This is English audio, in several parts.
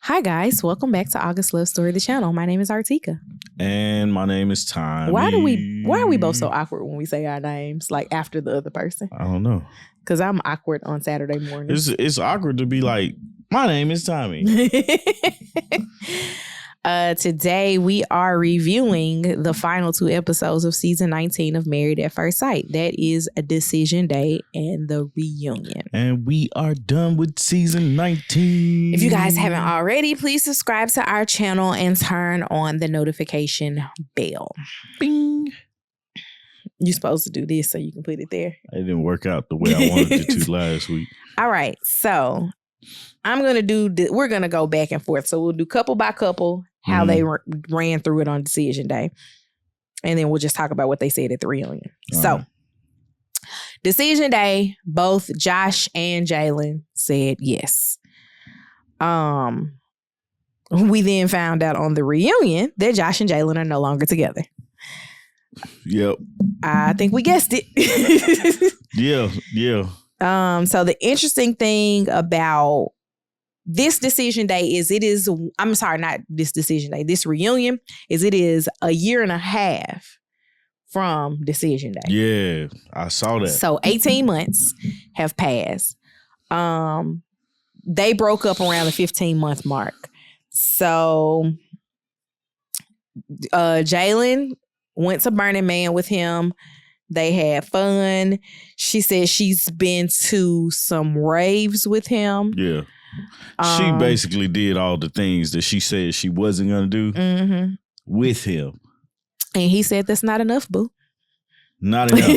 Hi guys, welcome back to August Love Story, the channel. My name is Artika. And my name is Tommy. Why are we both so awkward when we say our names like after the other person? I don't know. Because I'm awkward on Saturday morning. It's awkward to be like, my name is Tommy. Today we are reviewing the final 2 episodes of season 19 of Married at First Sight. That is a decision day and the reunion. And we are done with season 19. If you guys haven't already, please subscribe to our channel and turn on the notification bell. Bing. You're supposed to do this so you can put it there. It didn't work out the way I wanted it to last week. All right, so I'm going to we're going to go back and forth. So we'll do couple by couple, how they ran through it on decision day. And then we'll just talk about what they said at the reunion. So decision day, both Josh and Jalyn said yes. We then found out on the reunion that Josh and Jalyn are no longer together. Yep. I think we guessed it. Yeah. So the interesting thing about this decision day is this reunion is it is a year and a half from decision day. Yeah, I saw that. So 18 months have passed. They broke up around the 15-month mark. So Jalyn went to Burning Man with him. They had fun. She said she's been to some raves with him. Yeah. She basically did all the things that she said she wasn't going to do with him. And he said, that's not enough, boo. Not enough.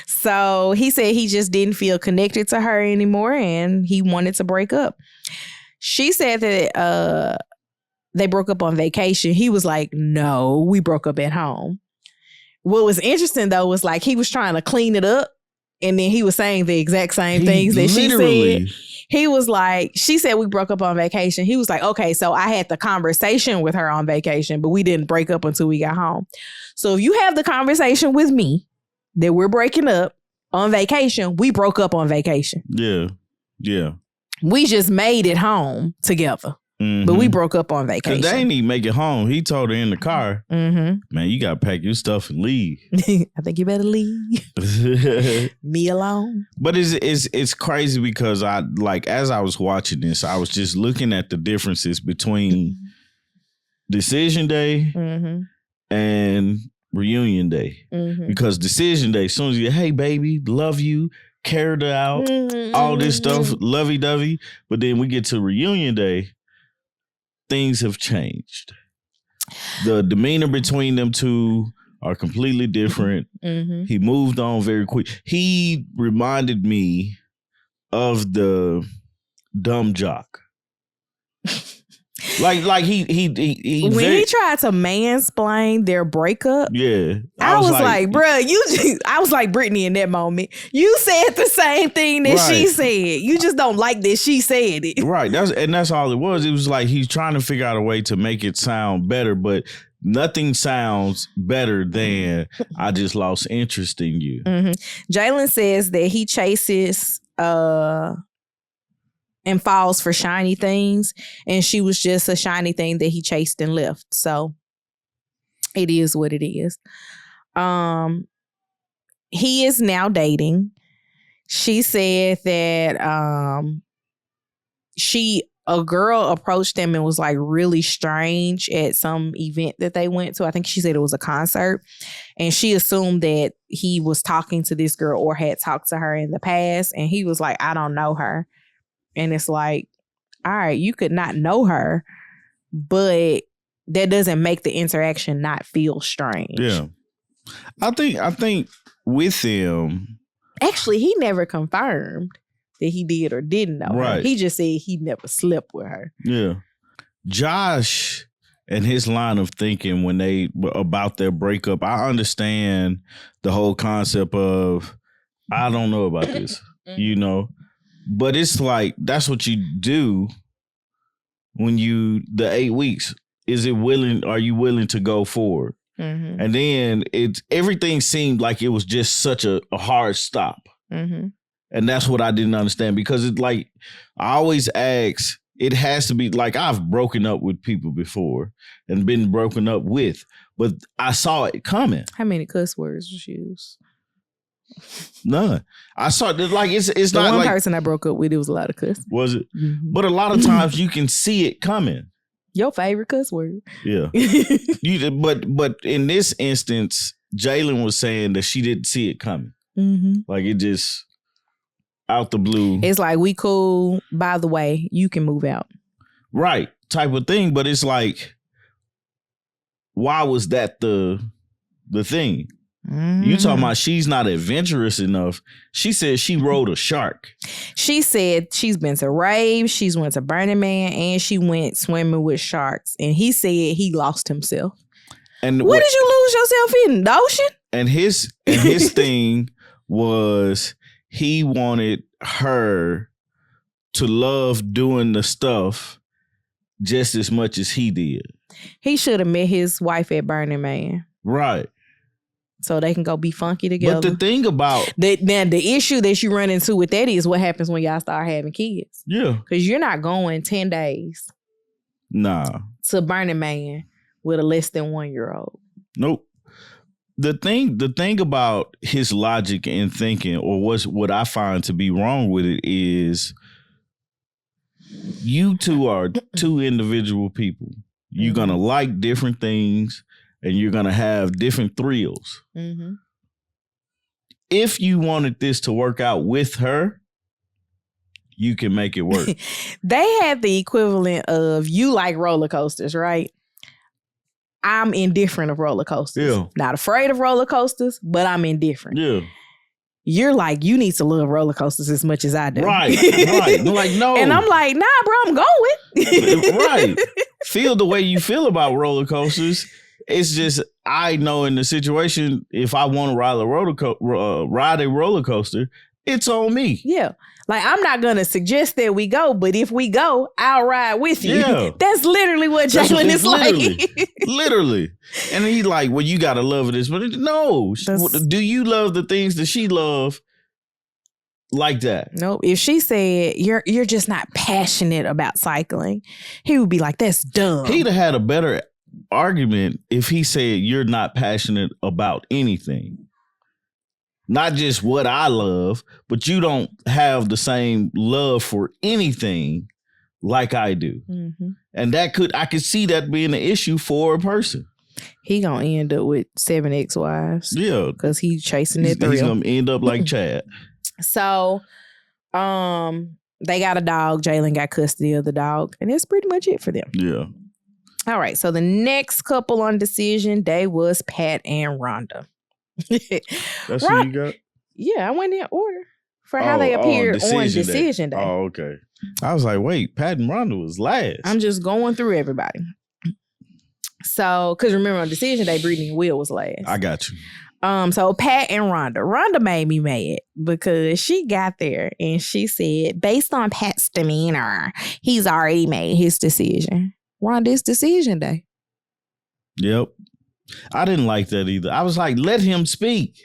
So he said he just didn't feel connected to her anymore and he wanted to break up. She said that they broke up on vacation. He was like, no, we broke up at home. What was interesting, though, was like he was trying to clean it up. And then he was saying the exact same things that she said. He was like, she said we broke up on vacation. He was like, okay, so I had the conversation with her on vacation, but we didn't break up until we got home. So if you have the conversation with me that we're breaking up on vacation, we broke up on vacation. Yeah. We just made it home together. But we broke up on vacation. They didn't even make it home. He told her in the car, man, you got to pack your stuff and leave. I think you better leave. Me alone. But it's crazy because as I was watching this, I was just looking at the differences between decision day and reunion day. Because decision day, as soon as you, hey, baby, love you, carried her out, all this stuff, lovey-dovey. But then we get to reunion day, things have changed. The demeanor between them two are completely different. He moved on very quick. He reminded me of the dumb jock. like he when he tried to mansplain their breakup. Yeah. I was like, bruh, I was like Brittany in that moment. You said the same thing that she said. You just don't like that she said it. Right. That's all it was. It was like he's trying to figure out a way to make it sound better, but nothing sounds better than I just lost interest in you. Jalyn says that he chases and falls for shiny things, and she was just a shiny thing that he chased and left. So it is what it is. He is now dating. She said that a girl approached him and was like really strange at some event that they went to. I think she said it was a concert, and she assumed that he was talking to this girl or had talked to her in the past, and he was like, I don't know her. And it's like, all right, you could not know her, but that doesn't make the interaction not feel strange. Yeah. I think with him, actually, he never confirmed that he did or didn't know her. He just said he never slept with her. Yeah. Josh and his line of thinking about their breakup, I understand the whole concept of, I don't know about this, but it's like, that's what you do when the 8 weeks. Are you willing to go forward? And then everything seemed like it was just such a hard stop. And that's what I didn't understand, because it's like, I always ask, it has to be like I've broken up with people before and been broken up with, but I saw it coming. How many cuss words was used? None. I saw it like it's the not one like person I broke up with. It was a lot of cuss. Was it? Mm-hmm. But a lot of times you can see it coming. Your favorite cuss word? Yeah. But in this instance, Jalyn was saying that she didn't see it coming. Mm-hmm. Like it just out the blue. It's like, we cool. By the way, you can move out. Right. Type of thing. But it's like, why was that the thing? Mm-hmm. You talking about she's not adventurous enough. She said she rode a shark. She said she's been to raves, she's went to Burning Man, and she went swimming with sharks. And he said he lost himself. And what did you lose yourself in? The ocean? And his thing was he wanted her to love doing the stuff just as much as he did. He should have met his wife at Burning Man. Right. So they can go be funky together. But the thing about... the issue that you run into with that is what happens when y'all start having kids. Yeah. Because you're not going 10 days. Nah. To Burning Man with a less than 1-year-old. Nope. The thing about his logic and thinking, or what I find to be wrong with it, is you two are two individual people. You're going to like different things and you're going to have different thrills. Mm-hmm. If you wanted this to work out with her, you can make it work. They had the equivalent of, you like roller coasters, right? I'm indifferent of roller coasters. Yeah. Not afraid of roller coasters, but I'm indifferent. Yeah. You're like, you need to love roller coasters as much as I do. Right. I'm like, no. And I'm like, nah, bro, I'm going. Right. Feel the way you feel about roller coasters. It's just, I know in the situation, if I want to ride a roller coaster, it's on me. Yeah. Like, I'm not going to suggest that we go, but if we go, I'll ride with you. Yeah. That's literally what Jalyn is like. Literally. And he's like, well, you got to love this. But no. Do you love the things that she loves like that? Nope. If she said, you're just not passionate about cycling, he would be like, that's dumb. He'd have had a better argument if he said, you're not passionate about anything. Not just what I love, but you don't have the same love for anything like I do. Mm-hmm. And I could see that being an issue for a person. He gonna end up with 7 ex-wives. Yeah. Because he's chasing that thrill. He's gonna end up like Chad. So, they got a dog. Jalyn got custody of the dog. And that's pretty much it for them. Yeah. All right. So the next couple on decision day was Pat and Rhonda. That's who you got? Yeah, I went in order for how they appeared on decision day. Oh, okay. I was like, wait, Pat and Rhonda was last. I'm just going through everybody. So, because remember on decision day, Brittany and Will was last. I got you. So Pat and Rhonda. Rhonda made me mad because she got there and she said, based on Pat's demeanor, he's already made his decision. Rhonda, it's decision day. Yep. I didn't like that either. I was like, let him speak.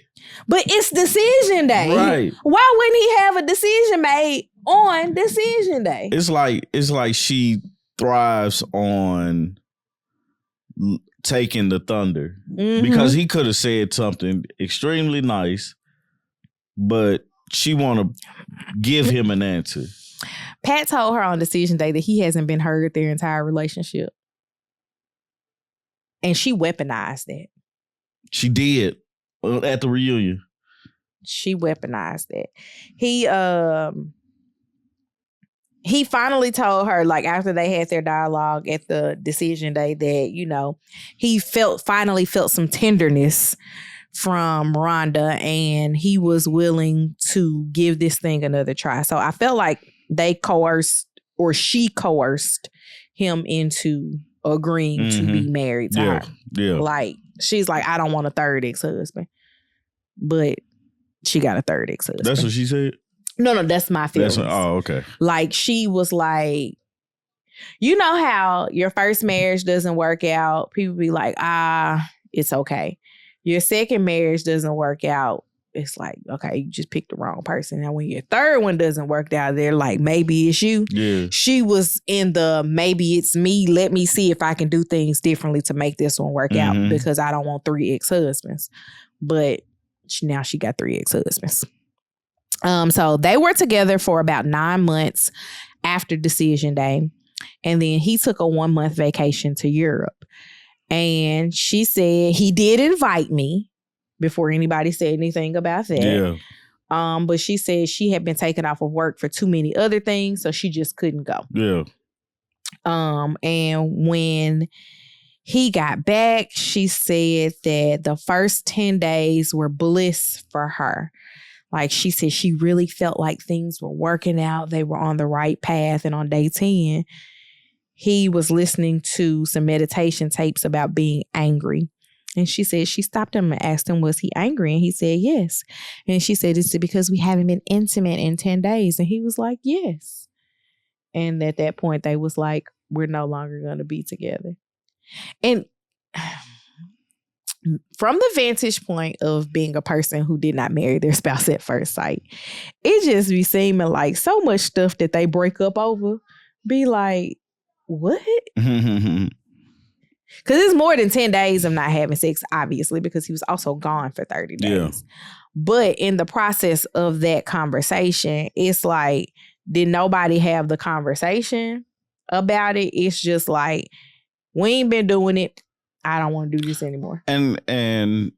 But it's decision day. Right. Why wouldn't he have a decision made on decision day? It's like she thrives on taking the thunder. Mm-hmm. Because he could have said something extremely nice, but she want to give him an answer. Pat told her on decision day that he hasn't been heard their entire relationship. And she weaponized that. She did at the reunion. She weaponized that. He finally told her, like, after they had their dialogue at the decision day, that, you know, he finally felt some tenderness from Rhonda and he was willing to give this thing another try. So I felt like she coerced him into agreeing to be married to her. Yeah. Like, she's like, I don't want a third ex-husband. But she got a third ex-husband. That's what she said? No, that's my feelings. Okay. Like, she was like, you know how your first marriage doesn't work out? People be like, it's okay. Your second marriage doesn't work out. it's like, okay, you just picked the wrong person. Now, when your third one doesn't work out, they're like, maybe it's you. Yeah. She was in the maybe it's me. Let me see if I can do things differently to make this one work out because I don't want 3 ex-husbands. But now she got 3 ex-husbands. So they were together for about 9 months after decision day. And then he took a 1-month vacation to Europe. And she said he did invite me before anybody said anything about that. Yeah. But she said she had been taken off of work for too many other things, so she just couldn't go. Yeah. And when he got back, she said that the first 10 days were bliss for her. Like she said, she really felt like things were working out. They were on the right path. And on day 10, he was listening to some meditation tapes about being angry. And she said she stopped him and asked him, was he angry? And he said, yes. And she said, it's because we haven't been intimate in 10 days. And he was like, yes. And at that point, they was like, we're no longer going to be together. And from the vantage point of being a person who did not marry their spouse at first sight, it just be seeming like so much stuff that they break up over be like, what? Because it's more than 10 days of not having sex, obviously, because he was also gone for 30 days. Yeah. But in the process of that conversation, it's like, did nobody have the conversation about it? It's just like, we ain't been doing it. I don't want to do this anymore. And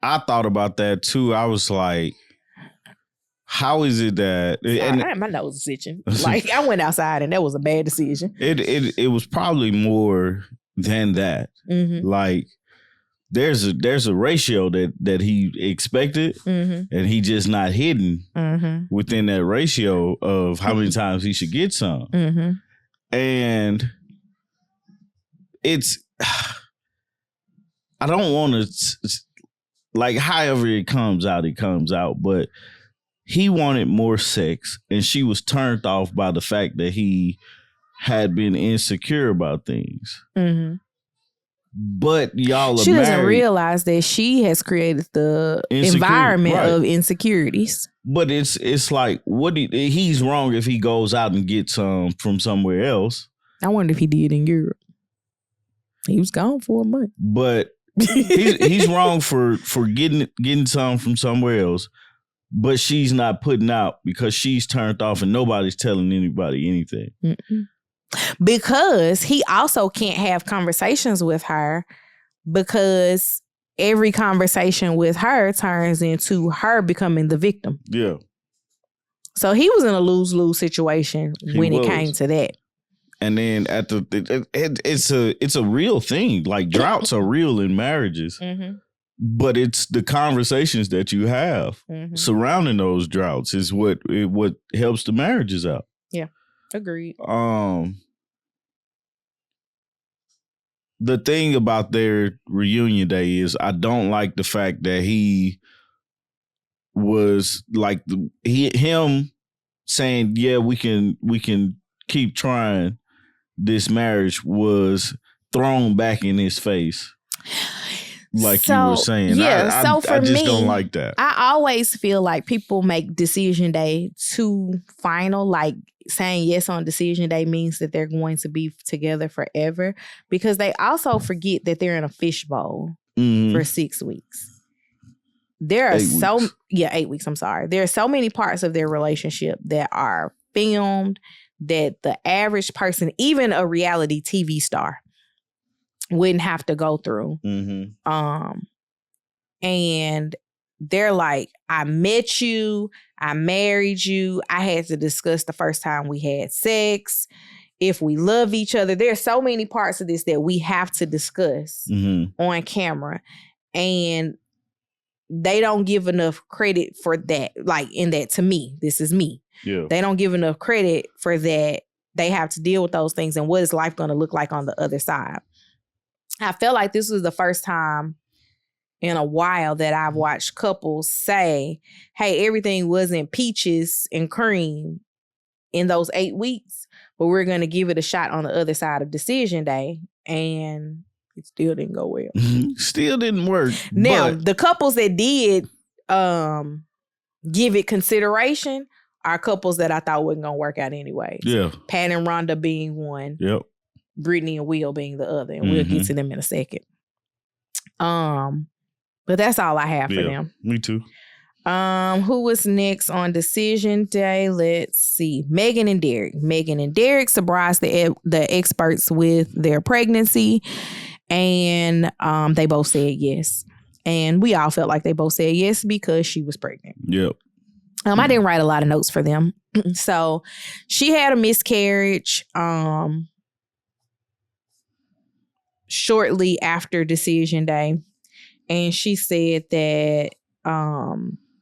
I thought about that too. I was like, how is it that... my nose is itching. Like, I went outside and that was a bad decision. It was probably more than that. Mm-hmm. Like, there's a ratio that he expected, and he just not hidden within that ratio of how many times he should get some. Mm-hmm. And it's... I don't want to... Like, however it comes out, but... He wanted more sex, and she was turned off by the fact that he had been insecure about things. Mm-hmm. But y'all are She doesn't married. realize that she has created the environment of insecurities. But it's like, he's wrong if he goes out and gets some from somewhere else. I wonder if he did in Europe. He was gone for a month. But he's wrong for getting some from somewhere else. But she's not putting out because she's turned off and nobody's telling anybody anything. Mm-mm. Because he also can't have conversations with her because every conversation with her turns into her becoming the victim. Yeah. So he was in a lose-lose situation when it came to that. And then it's a real thing. Like, droughts are real in marriages. Mm-hmm. But it's the conversations that you have surrounding those droughts is what helps the marriages out. Yeah, agreed. The thing about their reunion day is I don't like the fact that he was like him saying, yeah, we can keep trying. This marriage was thrown back in his face. Like you were saying. Yeah, I just don't like that. I always feel like people make decision day too final. Like saying yes on decision day means that they're going to be together forever, because they also forget that they're in a fishbowl for 6 weeks. There are 8 weeks. I'm sorry. There are so many parts of their relationship that are filmed that the average person, even a reality TV star, wouldn't have to go through. Mm-hmm. And they're like, I met you, I married you, I had to discuss the first time we had sex, if we love each other. There's so many parts of this that we have to discuss on camera. And they don't give enough credit for that. Like, in that, to me, this is me. Yeah. They don't give enough credit for that. They have to deal with those things. And what is life going to look like on the other side? I felt like this was the first time in a while that I've watched couples say, hey, everything wasn't peaches and cream in those 8 weeks, but we're going to give it a shot on the other side of decision day. And it still didn't go well. Still didn't work. Now, the couples that did give it consideration are couples that I thought wasn't gonna work out anyways. Yeah. Pat and Rhonda being one. Yep. Brittany and Will being the other, and we'll get to them in a second. But that's all I have for them. Me too. Who was next on decision day? Let's see. Meghann and Derrek. Meghann and Derrek surprised the experts with their pregnancy, and they both said yes. And we all felt like they both said yes because she was pregnant. Yep. I didn't write a lot of notes for them. So she had a miscarriage shortly after decision day. And she said that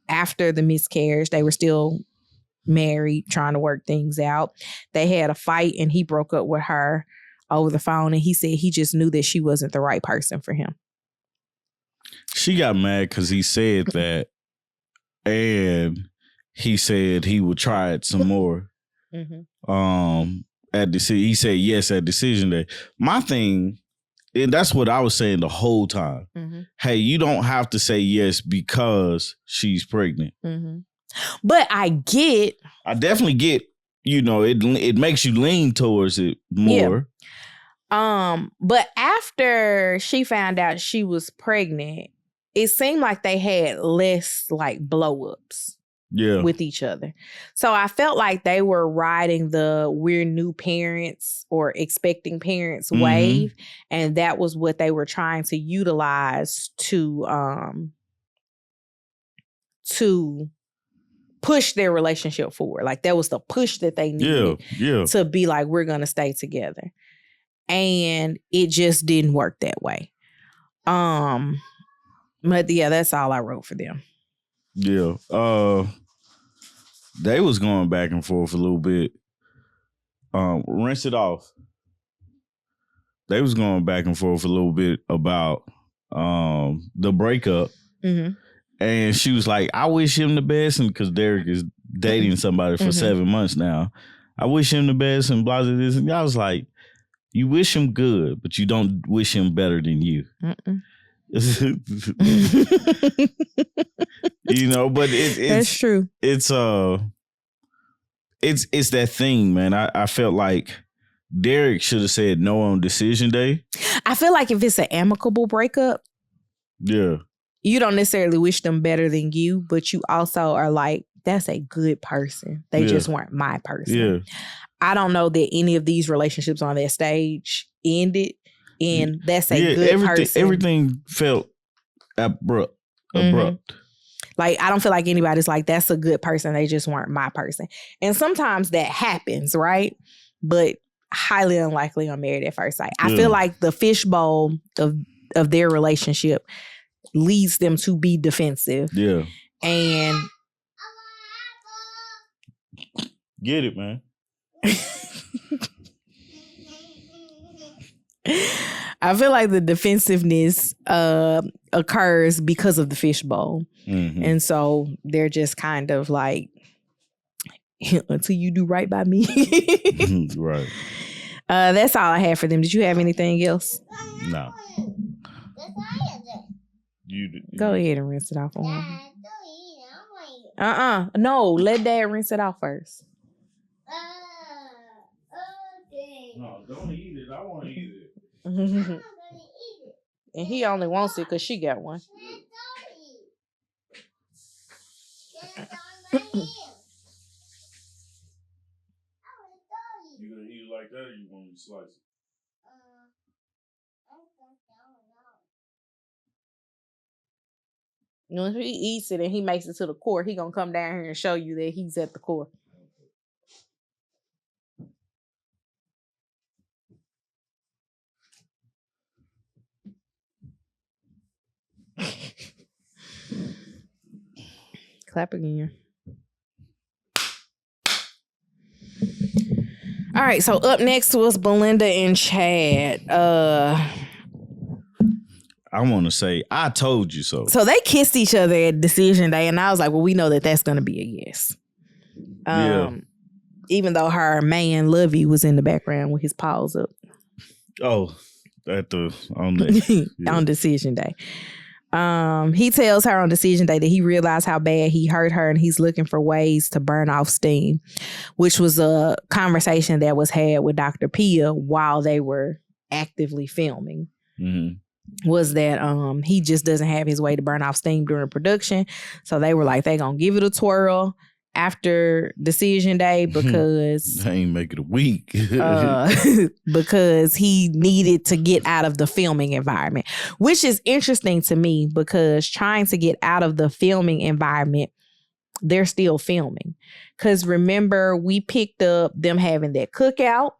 after the miscarriage, they were still married, trying to work things out. They had a fight and he broke up with her over the phone. And he said he just knew that she wasn't the right person for him. She got mad because he said that. And he said he would try it some more. He said yes at decision day. My thing, and that's what I was saying the whole time. Hey, you don't have to say yes because she's pregnant. But I definitely get, it makes you lean towards it more. Yeah. But after she found out she was pregnant, it seemed like they had less like blow-ups. Yeah. With each other. So I felt like they were riding the we're new parents or expecting parents wave. And that was what they were trying to utilize to push their relationship forward. Like that was the push that they needed to be like, we're going to stay together. And it just didn't work that way. But yeah, that's all I wrote for them. Yeah. They was going back and forth a little bit. Rinse it off. They was going back and forth a little bit about the breakup. And she was like, I wish him the best. And because Derrek is dating somebody for 7 months now. I wish him the best and blah, blah, blah. And I was like, you wish him good, but you don't wish him better than you. But that's true. It's that thing, man. I felt like Derrek should have said no on decision day. I feel like if it's an amicable breakup, you don't necessarily wish them better than you, but you also are like, that's a good person. They just weren't my person. I don't know that any of these relationships on that stage ended, and that's a good person. Everything felt abrupt. Like, I don't feel like anybody's like, that's a good person. They just weren't my person. And sometimes that happens, right? But highly unlikely on Married at First Sight. I feel like the fishbowl of their relationship leads them to be defensive. Yeah. And get it, man. I feel like the defensiveness occurs because of the fishbowl. And so they're just kind of like, until you do right by me. Right. That's all I had for them. Did you have anything else? No. Go ahead and rinse it off on him. No, let Dad rinse it off first. No, don't eat it. I want to eat it. And he only wants it because she got one. You gonna eat it like that, or you want me to slice it? If he eats it and he makes it to the core, he gonna come down here and show you that he's at the core. Clap again. All right, so up next was Belynda and Chad. I want to say, I told you so. So they kissed each other at decision day, and I was like, well, we know that that's going to be a yes. Even though her man, Lovey, was in the background with his paws up. Oh, on decision day. He tells her on decision day that he realized how bad he hurt her and he's looking for ways to burn off steam, which was a conversation that was had with Dr. Pia while they were actively filming. Was that he just doesn't have his way to burn off steam during production. So they were like, they gonna give it a twirl after decision day because they ain't make it a week. because he needed to get out of the filming environment, which is interesting to me because trying to get out of the filming environment, they're still filming. Because remember, we picked up them having that cookout.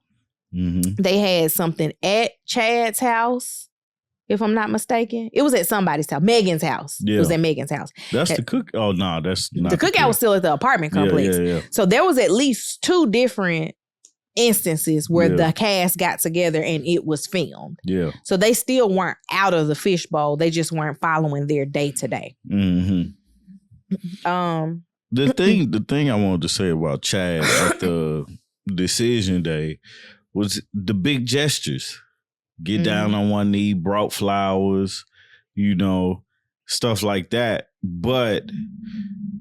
They had something at Chad's house. If I'm not mistaken, it was at somebody's house. Megan's house. Yeah. It was at Megan's house. That's the cook. Oh no, that's not the cookout. Was still at the apartment complex. Yeah. So there was at least 2 different instances where the cast got together and it was filmed. Yeah. So they still weren't out of the fishbowl. They just weren't following their day to day. The thing I wanted to say about Chad at the decision day was the big gestures. Get down on one knee, brought flowers, stuff like that. But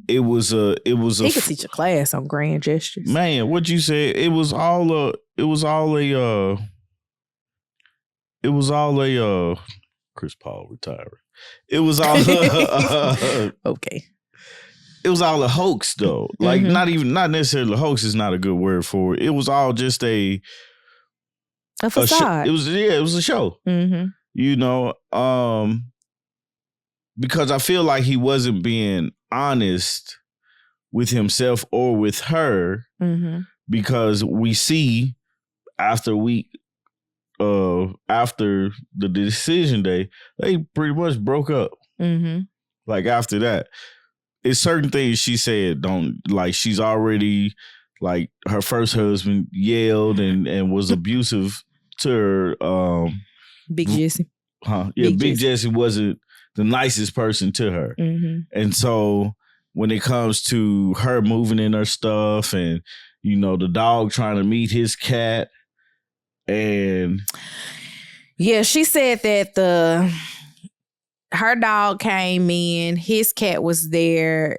it was a. He could teach a class on grand gestures. Man, what you said? It was all a. Chris Paul retiring. It was all okay. It was all a hoax though. Like not necessarily a hoax is not a good word for it. It was all just a facade. It was a show. Because I feel like he wasn't being honest with himself or with her. Because we see after the decision day, they pretty much broke up. Like after that, it's certain things she said she's already like her first husband yelled and was abusive to her. Big Jesse. Big Jesse wasn't the nicest person to her. And so when it comes to her moving in her stuff and, the dog trying to meet his cat and. Yeah, she said that her dog came in, his cat was there.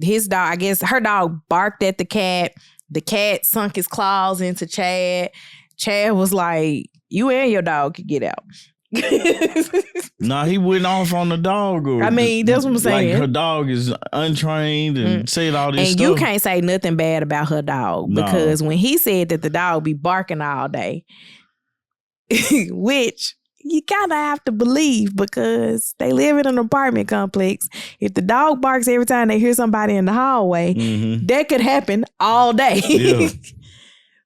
His dog, I guess her dog barked at the cat. The cat sunk his claws into Chad. Chad was like, you and your dog could get out. Nah, he went off on the dog. That's what I'm saying. Like her dog is untrained and said all this stuff. And you can't say nothing bad about her dog because when he said that the dog be barking all day, which you kind of have to believe because they live in an apartment complex. If the dog barks every time they hear somebody in the hallway, that could happen all day. Yeah.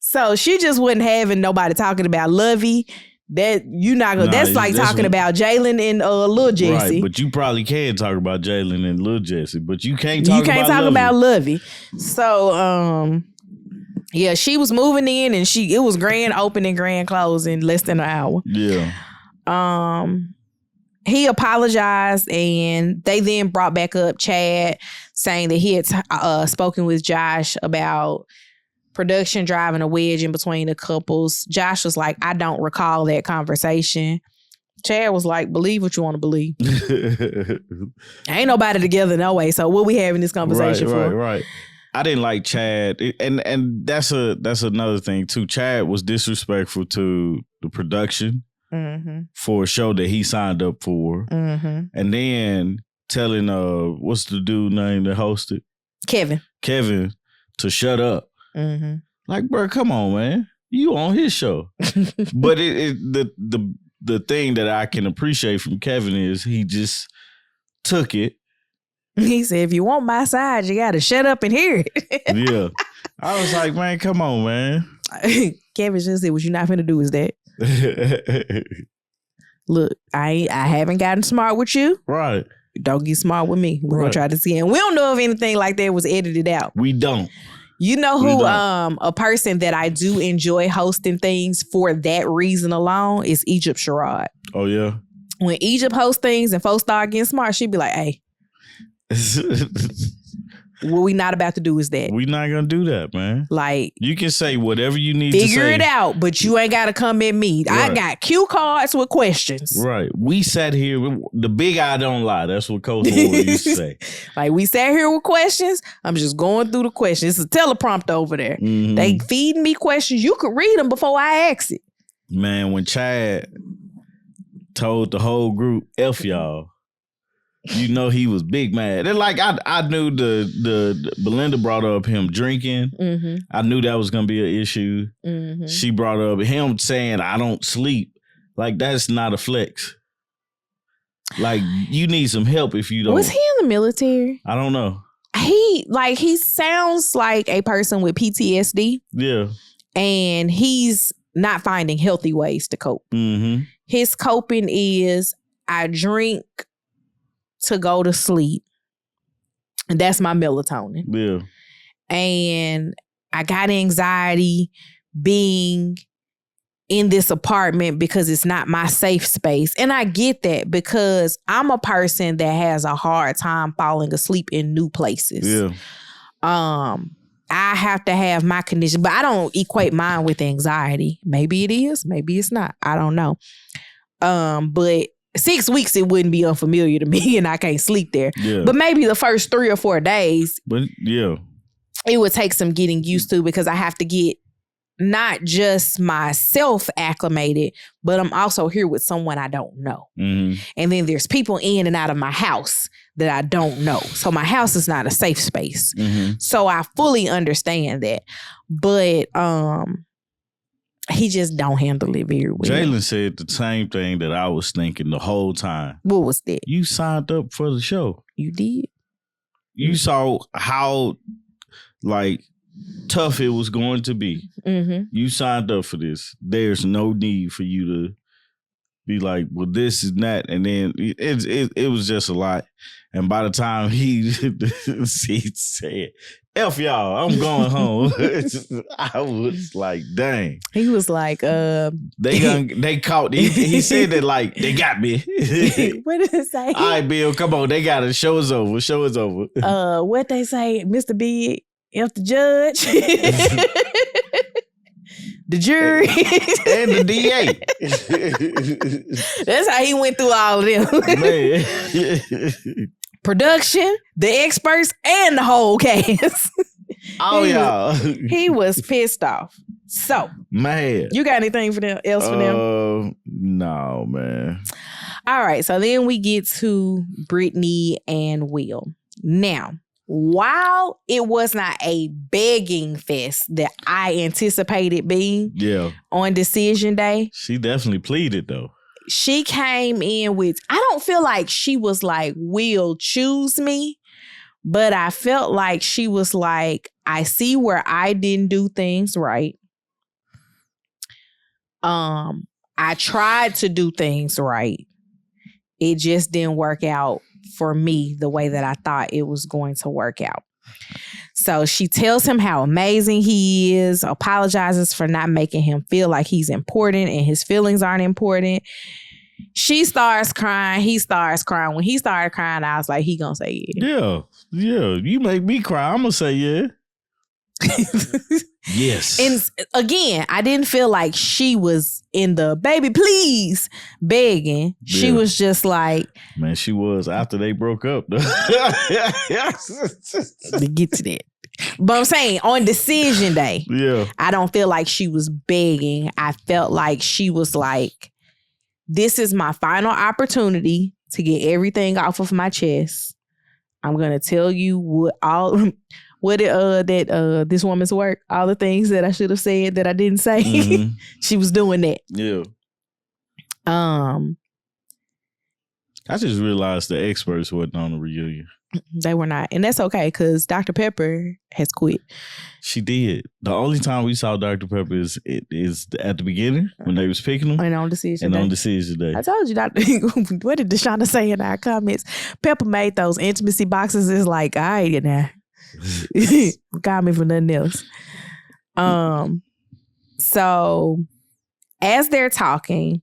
So she just wasn't having nobody talking about Lovey. That you not gonna. That's like talking about Jalyn and Lil Jesse. Right, but you probably can talk about Jalyn and Lil Jesse, but you can't talk about Lovey. So yeah, she was moving in and it was grand opening, grand closing, less than an hour. Yeah. He apologized and they then brought back up Chad saying that he had spoken with Josh about production driving a wedge in between the couples. Josh was like, I don't recall that conversation. Chad was like, believe what you want to believe. Ain't nobody together no way. So what we having this conversation for? Right. I didn't like Chad. And that's another thing too. Chad was disrespectful to the production for a show that he signed up for. And then telling what's the dude name that hosted? Kevin to shut up. Like, bro, come on, man. You on his show. But the thing that I can appreciate from Kevin is he just took it. He said, if you want my side, you got to shut up and hear it. Yeah. I was like, man, come on, man. Kevin just said, what you not finna do is that. Look, I haven't gotten smart with you. Right. Don't get smart with me. We're going to try to see. And we don't know if anything like that was edited out. We don't. You know who a person that I do enjoy hosting things for that reason alone is Egypt Sherrod. Oh, yeah? When Egypt hosts things and folks start getting smart, she'd be like, hey. what we not about to do is that. We not gonna do that, man. Like, you can say whatever you need to say. Figure it out, but you ain't gotta come at me. Right. I got cue cards with questions. Right. We sat here, the big eye don't lie. That's what Coach Moore used to say. Like, we sat here with questions. I'm just going through the questions. It's a teleprompter over there. Mm-hmm. They feeding me questions. You could read them before I ask it. Man, when Chad told the whole group, F y'all, you know he was big mad. And like I knew the Belynda brought up him drinking. Mm-hmm. I knew that was gonna be an issue. Mm-hmm. She brought up him saying I don't sleep. Like, that's not a flex. Like, you need some help if you don't. Was he in the military? I don't know. He sounds like a person with PTSD. Yeah. And he's not finding healthy ways to cope. Mm-hmm. His coping is, I drink to go to sleep. And that's my melatonin. Yeah. And I got anxiety being in this apartment because it's not my safe space. And I get that because I'm a person that has a hard time falling asleep in new places. Yeah. I have to have my condition, but I don't equate mine with anxiety. Maybe it is, maybe it's not. I don't know. But 6 weeks, it wouldn't be unfamiliar to me and I can't sleep there. Yeah. But maybe the first 3 or 4 days, but yeah, it would take some getting used to because I have to get not just myself acclimated, but I'm also here with someone I don't know. Mm-hmm. And then there's people in and out of my house that I don't know. So my house is not a safe space. Mm-hmm. So I fully understand that. But he just don't handle it very well. Jalyn said the same thing that I was thinking the whole time. What was that? You signed up for the show. You did. You saw how, like, tough it was going to be. Mm-hmm. You signed up for this. There's no need for you to be like, well, this is that. And then it was just a lot. And by the time he said, F y'all, I'm going home. I was like, dang. He was like, they caught. He said that like, they got me. What did it say? All right, Bill, come on. They got it. Show is over. Show is over. What they say, Mr. Big, F the judge. The jury. And the DA. That's how he went through all of them. Man. Production, the experts, and the whole cast. Oh, y'all. He was pissed off. So, man, you got anything for them else for them? No, man. All right. So then we get to Brittany and Will. Now, while it was not a begging fest that I anticipated being on decision day. She definitely pleaded, though. She came in with, I don't feel like she was like, Will, choose me. But I felt like she was like, I see where I didn't do things right. I tried to do things right. It just didn't work out for me the way that I thought it was going to work out. So she tells him how amazing he is, apologizes for not making him feel like he's important and his feelings aren't important. She starts crying. He starts crying. When he started crying, I was like, he gonna say yeah. Yeah. You make me cry. I'm gonna say yeah. Yes. And again, I didn't feel like she was in the baby, please begging. Yeah. She was just like, man, she was after they broke up. To get to that. But I'm saying on decision day, I don't feel like she was begging. I felt like she was like, this is my final opportunity to get everything off of my chest. I'm gonna tell you this woman's work, all the things that I should have said that I didn't say. Mm-hmm. She was doing that. Yeah. I just realized the experts wasn't on the reunion. They were not. And that's okay because Dr. Pepper has quit. She did. The only time we saw Dr. Pepper is at the beginning when they was picking them. And on decision day. I told you, what did Deshauna say in our comments? Pepper made those intimacy boxes. It's like, all right, you know. Got me for nothing else. So as they're talking,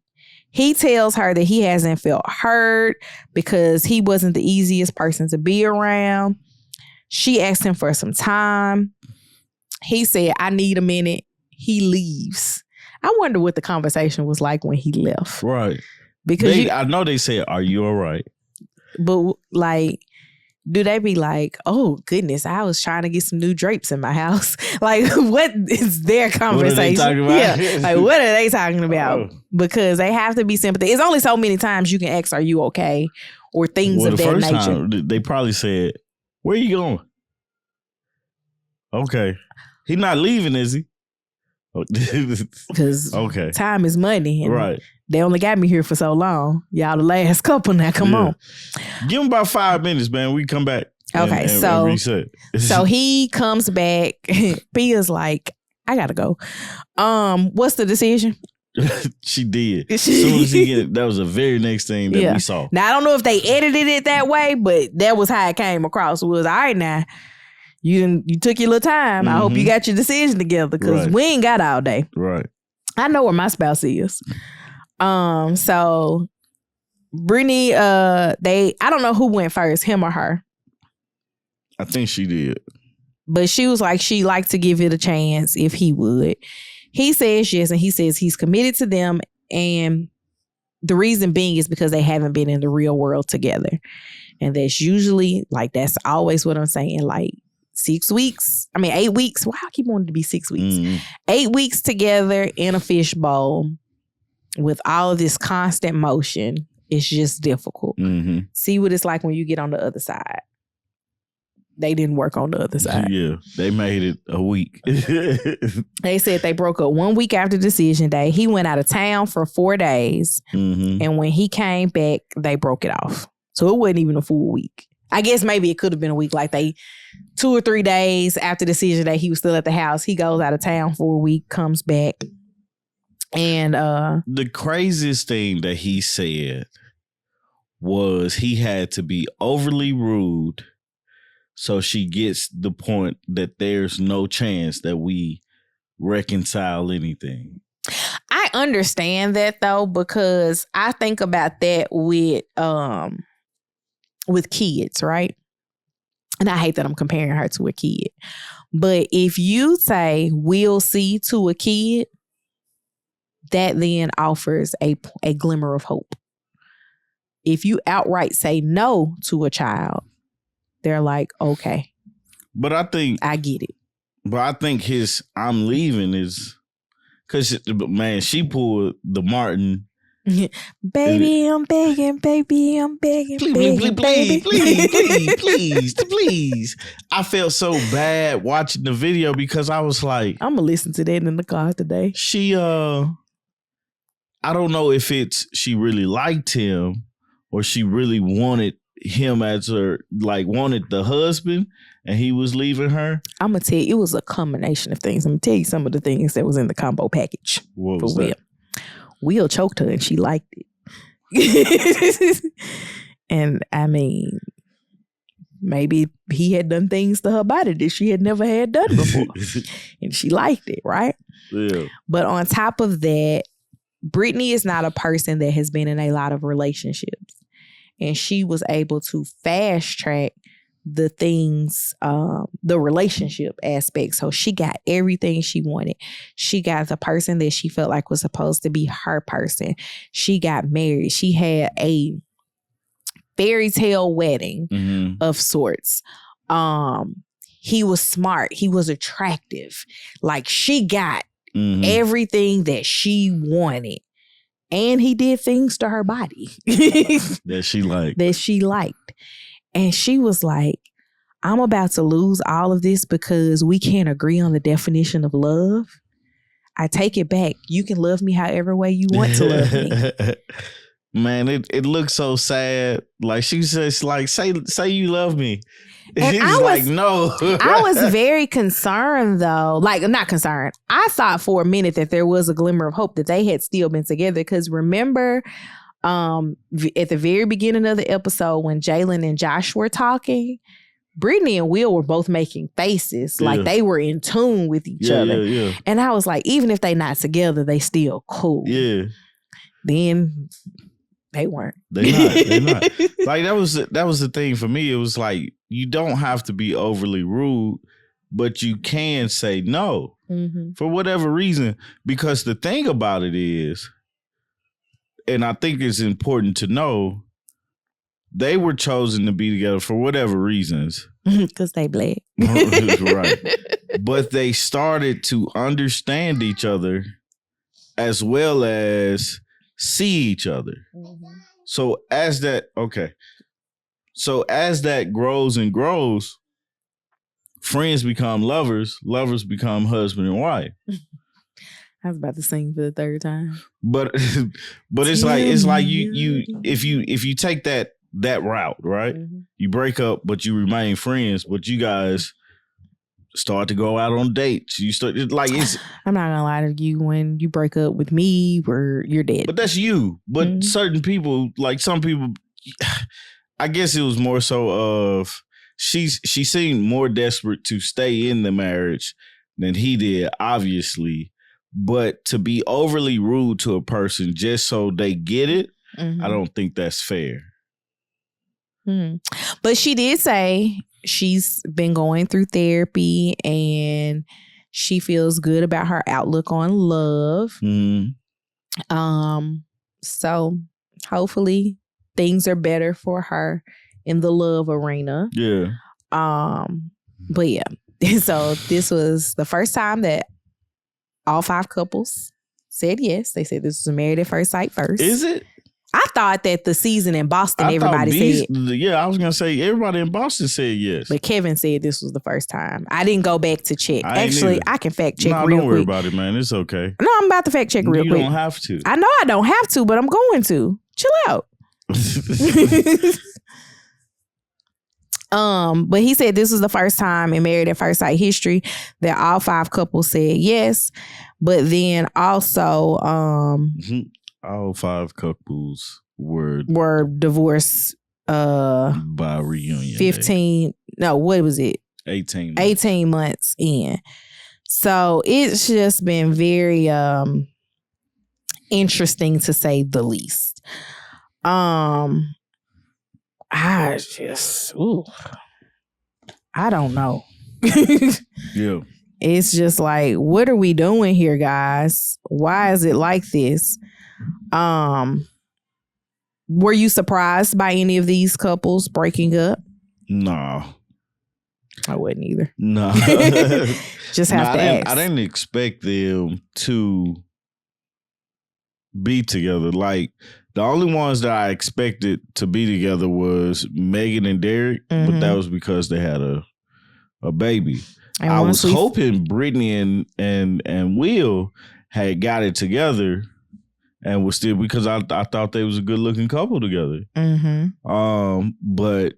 he tells her that he hasn't felt hurt because he wasn't the easiest person to be around. She asked him for some time. He said, I need a minute. He leaves. I wonder what the conversation was like when he left. Right. Because I know they said, are you all right? But like, do they be like, oh goodness, I was trying to get some new drapes in my house? Like, what is their conversation? What are they talking about? Yeah, like what are they talking about? Because they have to be sympathetic. It's only so many times you can ask, "Are you okay?" or things of that nature. Time, they probably said, "Where you going?" Okay, he's not leaving, is he? Because okay, time is money, and right? They only got me here for so long. Y'all the last couple now. Come on. Give him about 5 minutes, man. We come back. Okay, and reset. So he comes back. Pia's like, I gotta go. What's the decision? She did. As soon as he get it, that was the very next thing that we saw. Now I don't know if they edited it that way, but that was how it came across. It was all right now. You took your little time. I hope you got your decision together because we ain't got all day. Right. I know where my spouse is. So Brittany, I don't know who went first, him or her. I think she did. But she was like, she liked to give it a chance if he would. He says yes, and he says he's committed to them. And the reason being is because they haven't been in the real world together. And that's usually, like, that's always what I'm saying, like 8 weeks. Why I keep wanting to be 6 weeks? 8 weeks together in a fishbowl with all of this constant motion. It's just difficult. See what it's like when you get on the other side. They didn't work on the other side. Yeah, they made it a week. They said they broke up 1 week after decision day. He went out of town for 4 days. And when he came back, they broke it off. So it wasn't even a full week. I guess maybe it could have been a week. Like 2 or 3 days after decision day, he was still at the house. He goes out of town for a week, comes back. And the craziest thing that he said was he had to be overly rude so she gets the point that there's no chance that we reconcile anything. I understand that though, because I think about that with kids, right? And I hate that I'm comparing her to a kid. But if you say we'll see to a kid, that then offers a glimmer of hope. If you outright say no to a child, they're like, okay. But I think I get it. But I think his I'm leaving is because, man, she pulled the Martin. Baby, I'm begging, baby, I'm begging, please. I felt so bad watching the video because I was like, I'm gonna listen to that in the car today. She, I don't know if it's she really liked him or she really wanted him as her, like wanted the husband and he was leaving her. I'm gonna tell you, it was a combination of things. I'm gonna tell you some of the things that was in the combo package. What was that? Will choked her and she liked it. And I mean, maybe he had done things to her body that she had never had done before. And she liked it, right? Yeah. But on top of that, Brittany is not a person that has been in a lot of relationships. And she was able to fast track the things, the relationship aspect. So she got everything she wanted. She got the person that she felt like was supposed to be her person. She got married. She had a fairy tale wedding of sorts. He was smart. He was attractive. Like she got everything that she wanted. And he did things to her body. That she liked. And she was like, I'm about to lose all of this because we can't agree on the definition of love. I take it back. You can love me however way you want to love me. Man, it looks so sad. Like she says, like, say you love me. And he's like, no. I was very concerned though. Like, not concerned. I thought for a minute that there was a glimmer of hope that they had still been together. Because remember, at the very beginning of the episode when Jalyn and Josh were talking, Brittany and Will were both making faces like they were in tune with each other. Yeah. And I was like, even if they not together, they still cool. Yeah. Then They weren't. They not. Like that was the thing for me. It was like you don't have to be overly rude, but you can say no for whatever reason. Because the thing about it is, and I think it's important to know, they were chosen to be together for whatever reasons. Because they black. Right. But they started to understand each other as well as see each other. So as that grows and grows, friends become lovers, lovers become husband and wife. I was about to sing for the third time. But it's like you if you take that route, right? You break up, but you remain friends, but you guys start to go out on dates. You start I'm not gonna lie to you, when you break up with me, you're dead. But that's you. But certain people, like some people, I guess it was more so of she seemed more desperate to stay in the marriage than he did, obviously. But to be overly rude to a person just so they get it, I don't think that's fair. But she did say she's been going through therapy and she feels good about her outlook on love. So hopefully things are better for her in the love arena. Yeah. But yeah. So this was the first time that all 5 couples said yes. They said this was a married at first sight first. Is it? I thought that the season in Boston, everybody said. Yeah, I was going to say everybody in Boston said yes. But Kevin said this was the first time. I didn't go back to check. Actually, I can fact check real quick. Don't worry about it, man. It's okay. No, I'm about to fact check real quick. You don't have to. I know I don't have to, but I'm going to. Chill out. But he said this was the first time in Married at First Sight history that all 5 couples said yes. But then also all 5 couples were divorced by reunion 15 day. No, what was it? 18 months in. So it's just been very interesting to say the least. I don't know. Yeah. It's just like, what are we doing here, guys? Why is it like this? Were you surprised by any of these couples breaking up? No. I wouldn't either. No. Just have to ask. I didn't expect them to be together. Like, the only ones that I expected to be together was Meghann and Derrek, but that was because they had a baby. And I was hoping Brittany and Will had got it together and was still, because I thought they was a good looking couple together. But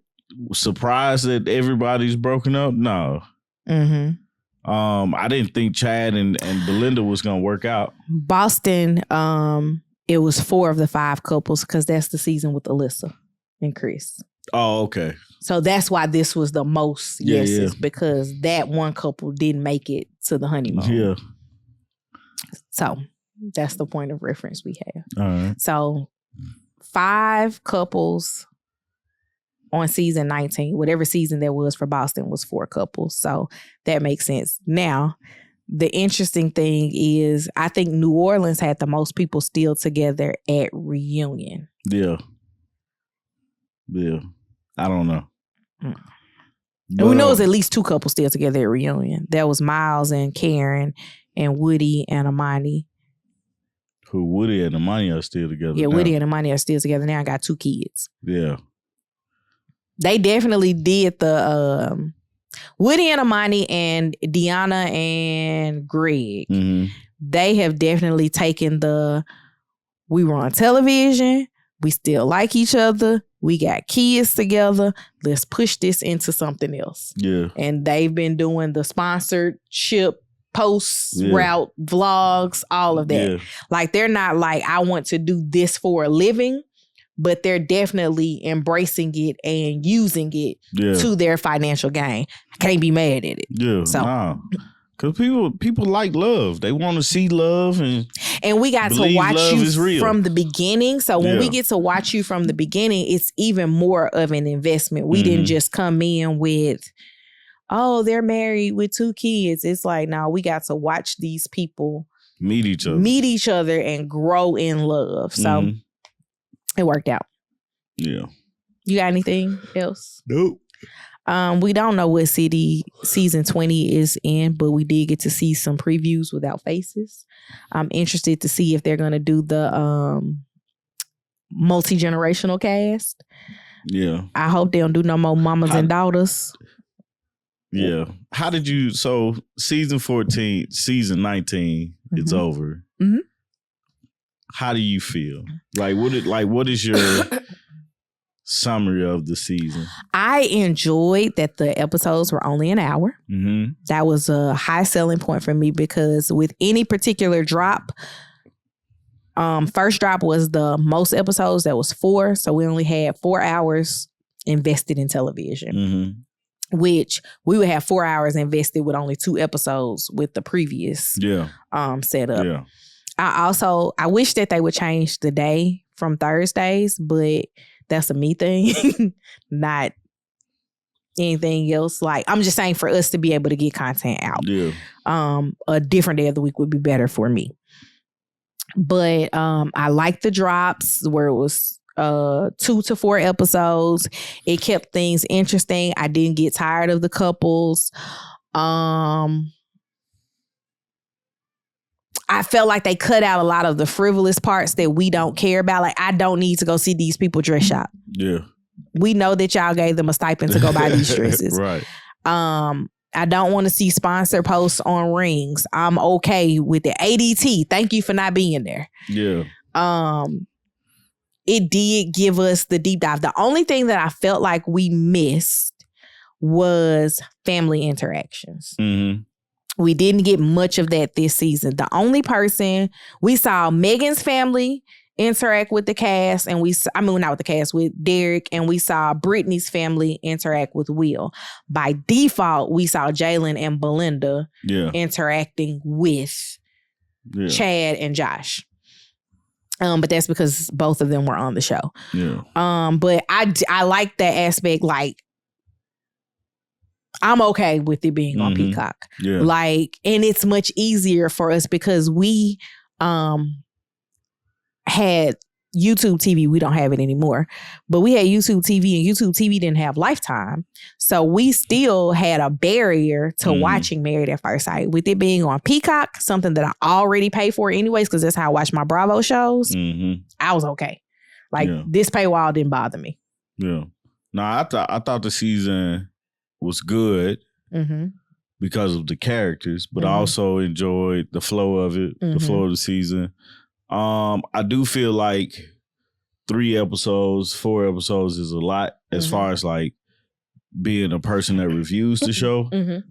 surprised that everybody's broken up? No. I didn't think Chad and Belynda was gonna work out. Boston, it was 4 of the 5 couples because that's the season with Alyssa and Chris. Oh, okay. So that's why this was the most yeses, because that one couple didn't make it to the honeymoon. Yeah. So that's the point of reference we have. All right. So 5 couples on season 19, whatever season there was for Boston was 4 couples. So that makes sense. Now, the interesting thing is I think New Orleans had the most people still together at reunion. Yeah. Yeah. I don't know. And we know it was at least 2 couples still together at reunion. That was Miles and Karen and Woody and Amani. Who, Woody and Amani are still together Yeah, now. Woody and Amani are still together now. I got 2 kids. Yeah. They definitely did the Woody and Amani and Deanna and Greg. They have definitely taken we were on television. We still like each other. We got kids together. Let's push this into something else. Yeah. And they've been doing the sponsorship posts, route, vlogs, all of that. Yeah. Like, they're not like, I want to do this for a living, but they're definitely embracing it and using it to their financial gain. I can't be mad at it. Yeah. So, Because people like love. They want to see love, and we got to watch you from the beginning. So when we Yeah. get to watch you from the beginning, it's even more of an investment. We didn't just come in with, oh, they're married with 2 kids. It's like, no, we got to watch these people meet each other and grow in love. So it worked out. Yeah. You got anything else? Nope. We don't know what city season 20 is in, but we did get to see some previews without faces. I'm interested to see if they're going to do the multi-generational cast. Yeah. I hope they don't do no more mamas and daughters. Yeah. How did you, so season 14, season 19, it's over. Mm-hmm. How do you feel? What is your summary of the season? I enjoyed that the episodes were only an hour. Mm-hmm. That was a high selling point for me because with any particular drop, first drop was the most episodes. That was 4. So we only had 4 hours invested in television, which we would have 4 hours invested with only 2 episodes with the previous setup. Yeah. I wish that they would change the day from Thursdays, but that's a me thing, not anything else. Like, I'm just saying for us to be able to get content out. Yeah. A different day of the week would be better for me. But I like the drops where it was 2 to 4 episodes. It kept things interesting. I didn't get tired of the couples. I felt like they cut out a lot of the frivolous parts that we don't care about. Like, I don't need to go see these people dress shop. Yeah. We know that y'all gave them a stipend to go buy these dresses. Right. I don't want to see sponsor posts on rings. I'm okay with it. ADT, thank you for not being there. Yeah. It did give us the deep dive. The only thing that I felt like we missed was family interactions. Mm-hmm. We didn't get much of that this season. The only person we saw Meghan's family interact with the cast, and not with the cast, with Derrek, and we saw Brittany's family interact with Will. By default, we saw Jalyn and Belynda interacting with Chad and Josh. But that's because both of them were on the show. Yeah. But I like that aspect. Like, I'm okay with it being on Peacock. Yeah. Like, and it's much easier for us because we had YouTube TV. We don't have it anymore. But we had YouTube TV, and YouTube TV didn't have Lifetime. So we still had a barrier to watching Married at First Sight. With it being on Peacock, something that I already pay for anyways, because that's how I watch my Bravo shows, I was okay. Like, this paywall didn't bother me. Yeah. No, I thought the season was good because of the characters, but I also enjoyed the flow of it, the flow of the season. I do feel like 3 episodes, 4 episodes is a lot as far as like being a person that reviews the show,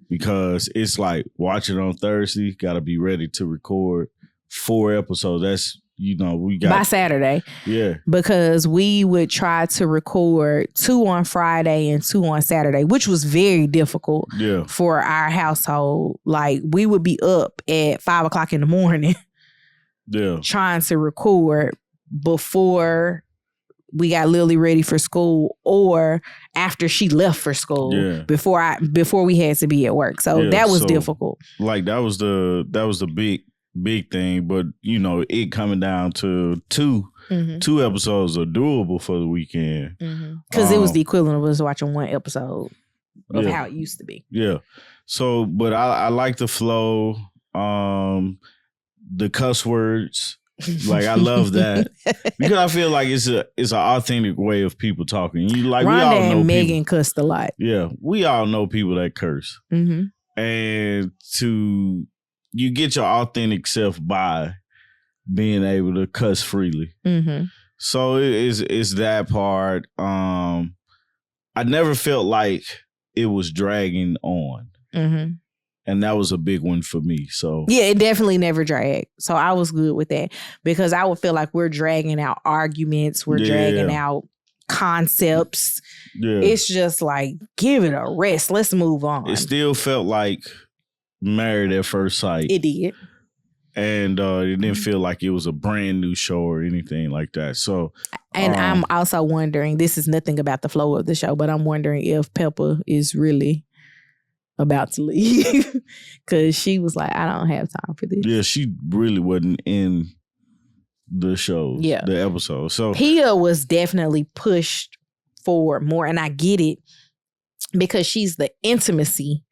because it's like watching on Thursday, got to be ready to record 4 episodes. That's, we got by Saturday. Yeah. Because we would try to record 2 on Friday and 2 on Saturday, which was very difficult for our household. Like, we would be up at 5 o'clock in the morning trying to record before we got Lily ready for school, or after she left for school, before we had to be at work. So that was difficult. Like, that was the big thing, but it coming down to 2 episodes are doable for the weekend, because it was the equivalent of us watching 1 episode of how it used to be. So, but I like the flow, the cuss words, like, I love that because I feel like it's an authentic way of people talking. Rhonda we all know and Meghann cussed a lot. Yeah, we all know people that curse, and you get your authentic self by being able to cuss freely. So it's that part. I never felt like it was dragging on. And that was a big one for me. So yeah, it definitely never dragged. So I was good with that, because I would feel like we're dragging out arguments. We're dragging out concepts. It's just like, give it a rest. Let's move on. It still felt like Married at First Sight. It did. And it didn't feel like it was a brand new show or anything like that. So, and I'm also wondering, this is nothing about the flow of the show, but I'm wondering if Pepper is really about to leave. Because she was like, I don't have time for this. Yeah, she really wasn't in the show, the episode. So Pia was definitely pushed forward more, and I get it because she's the intimacy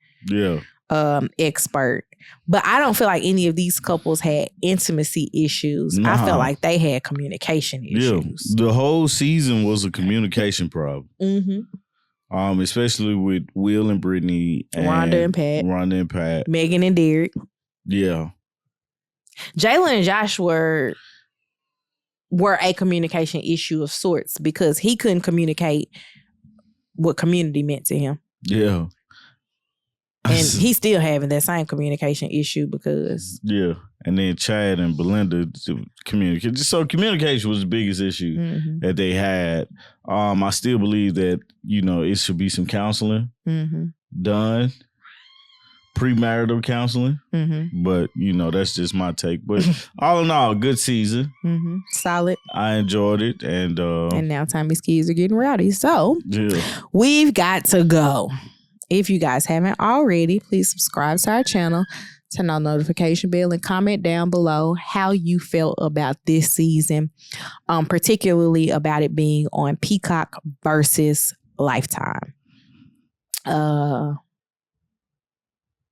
expert. But I don't feel like any of these couples had intimacy issues. Nah. I felt like they had communication issues. The whole season was a communication problem. Mm-hmm. Especially with Will and Brittany and Rhonda and Pat. Meghann and Derrek. Yeah. Jalyn and Josh were a communication issue of sorts because he couldn't communicate what community meant to him. Yeah. And he's still having that same communication issue because... Yeah. And then Chad and Belynda communicate. So communication was the biggest issue that they had. I still believe that, it should be some counseling done. Premarital counseling. But, that's just my take. But all in all, good season. Solid. I enjoyed it. And now Tommy's kids are getting rowdy. So we've got to go. If you guys haven't already, please subscribe to our channel, turn on the notification bell, and comment down below how you felt about this season, particularly about it being on Peacock versus Lifetime.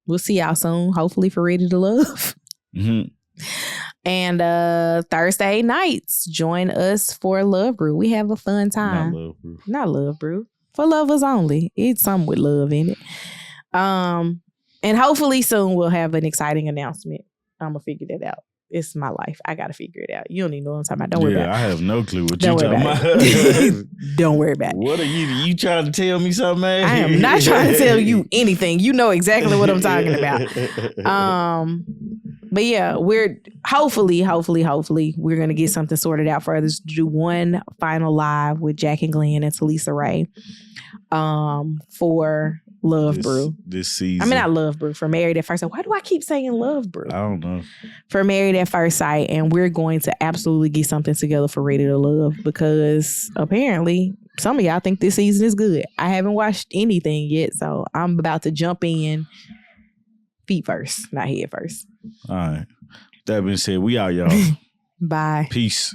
We'll see y'all soon, hopefully for Ready to Love. And Thursday nights, join us for Love Brew. We have a fun time. Not Love Brew. For lovers only. It's something with love in it. And hopefully soon we'll have an exciting announcement. I'm going to figure that out. It's my life. I got to figure it out. You don't even know what I'm talking about. Don't worry about it. I have no clue what you're talking about. Don't worry about it. What are you trying to tell me something, man? I am not trying to tell you anything. You know exactly what I'm talking about. But yeah, we're hopefully we're going to get something sorted out for others to do one final live with Jack and Glenn and Talisa Ray for Love Brew this season. I mean, not Love Brew, for Married at First Sight. Why do I keep saying Love Brew? I don't know. For Married at First Sight, and we're going to absolutely get something together for Ready to Love because apparently some of y'all think this season is good. I haven't watched anything yet, so I'm about to jump in feet first, not head first. All right. That being said, we out, y'all. Bye. Peace.